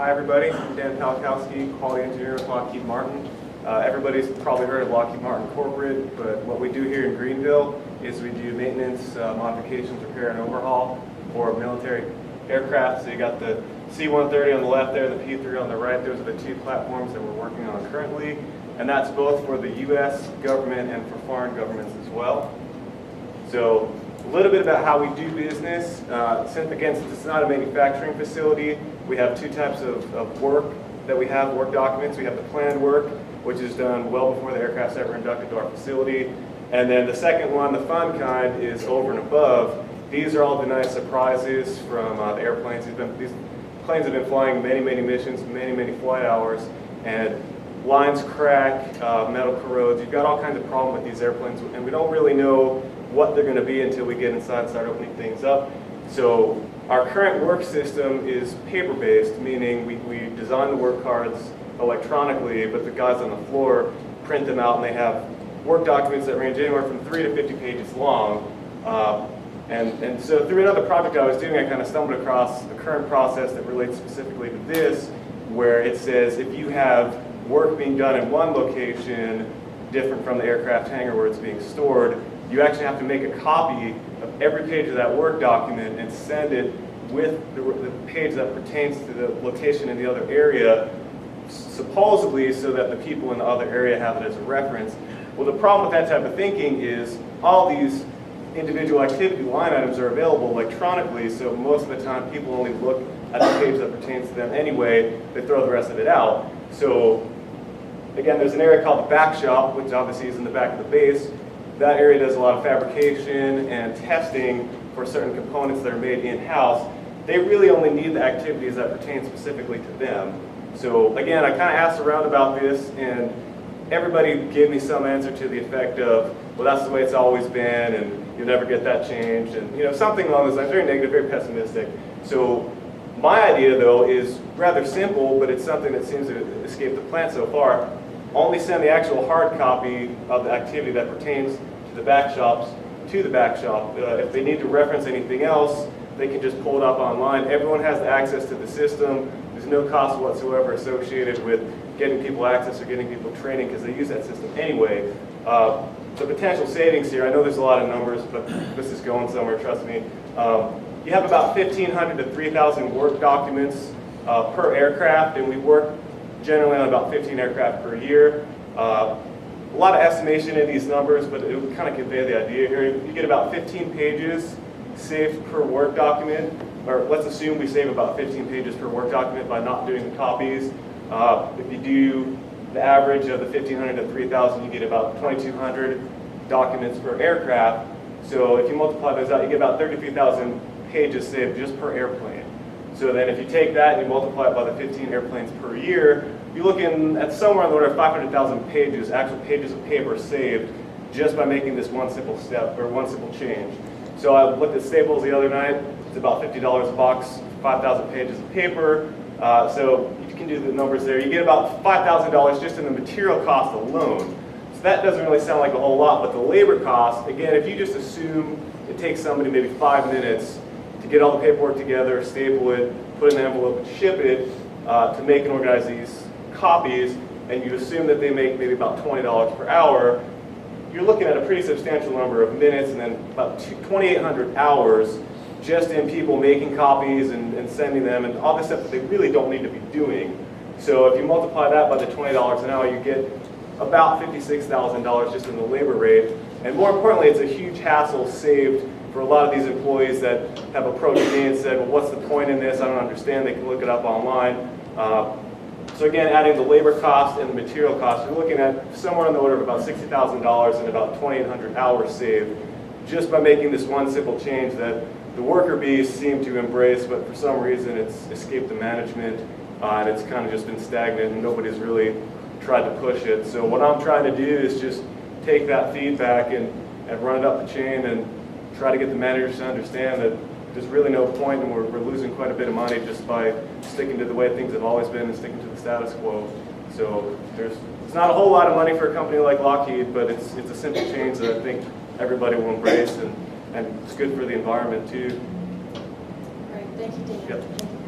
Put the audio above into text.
Hi everybody, I'm Dan Palkowski, quality engineer with Lockheed Martin. Everybody's probably heard of Lockheed Martin Corporate, but what we do here in Greenville is we do maintenance, modifications, repair, and overhaul for military aircraft. So you got the C-130 on the left there, the P-3 on the right. Those are the two platforms that we're working on currently, and that's both for the U.S. government and for foreign governments as well. So a little bit about how we do business. Since it's not a manufacturing facility, we have two types of work that we have, work documents. We have the planned work, which is done well before the aircraft's ever inducted to our facility. And then the second one, the fun kind, is over and above. These are all the nice surprises from the airplanes. These planes have been flying many, many missions, many, many flight hours, and lines crack, metal corrodes. You've got all kinds of problems with these airplanes, and we don't really know what they're going to be until we get inside and start opening things up. So our current work system is paper-based, meaning we design the work cards electronically, but the guys on the floor print them out, and they have work documents that range anywhere from 3 to 50 pages long. And so through another project I was doing, I kind of stumbled across the current process that relates specifically to this, where it says if you have work being done in one location different from the aircraft hangar where it's being stored, you actually have to make a copy of every page of that work document and send it with the page that pertains to the location in the other area, supposedly so that the people in the other area have it as a reference. Well, the problem with that type of thinking is all these individual activity line items are available electronically, so most of the time people only look at the page that pertains to them anyway. They throw the rest of it out. So again, there's an area called the back shop, which obviously is in the back of the base. That area does a lot of fabrication and testing for certain components that are made in-house. They really only need the activities that pertain specifically to them. So again, I kind of asked around about this, and everybody gave me some answer to the effect of, well, that's the way it's always been, and you'll never get that changed, and something along those lines. Very negative, very pessimistic. So my idea, though, is rather simple, but it's something that seems to escape the plant so far. Only send the actual hard copy of the activity that pertains to the back shops to the back shop. If they need to reference anything else, they can just pull it up online. Everyone has access to the system. There's no cost whatsoever associated with getting people access or getting people training because they use that system anyway. The potential savings here, I know there's a lot of numbers, but this is going somewhere, trust me. You have about 1,500 to 3,000 work documents per aircraft, and we work generally on about 15 aircraft per year. A lot of estimation in these numbers, but it will kind of convey the idea here. You get about 15 pages saved per work document, or let's assume we save about 15 pages per work document by not doing the copies. If you do the average of the 1,500 to 3,000, you get about 2,200 documents per aircraft. So if you multiply those out, you get about 33,000 pages saved just per airplane. So then if you take that and you multiply it by the 15 airplanes per year, you're looking at somewhere on the order of 500,000 pages, actual pages of paper saved, just by making this one simple step, or one simple change. So I looked at Staples the other night. It's about $50 a box, 5,000 pages of paper. So you can do the numbers there. You get about $5,000 just in the material cost alone. So that doesn't really sound like a whole lot, but the labor cost, again, if you just assume it takes somebody maybe 5 minutes to get all the paperwork together, staple it, put it in an envelope, and ship it, to make and organize these copies, and you assume that they make maybe about $20 per hour, you're looking at a pretty substantial number of minutes and then about 2,800 hours just in people making copies and sending them and all this stuff that they really don't need to be doing. So if you multiply that by the $20 an hour, you get about $56,000 just in the labor rate. And more importantly, it's a huge hassle saved for a lot of these employees that have approached me and said, well, what's the point in this? I don't understand. They can look it up online. So again, adding the labor cost and the material cost, you're looking at somewhere in the order of about $60,000 and about 2,800 hours saved just by making this one simple change that the worker bees seem to embrace, but for some reason it's escaped the management and it's kind of just been stagnant and nobody's really tried to push it. So what I'm trying to do is just take that feedback and run it up the chain and try to get the managers to understand that there's really no point, and we're losing quite a bit of money just by sticking to the way things have always been and sticking to the status quo. So it's not a whole lot of money for a company like Lockheed, but it's a simple change that I think everybody will embrace, and it's good for the environment too. All right, thank you, Dan. Yep.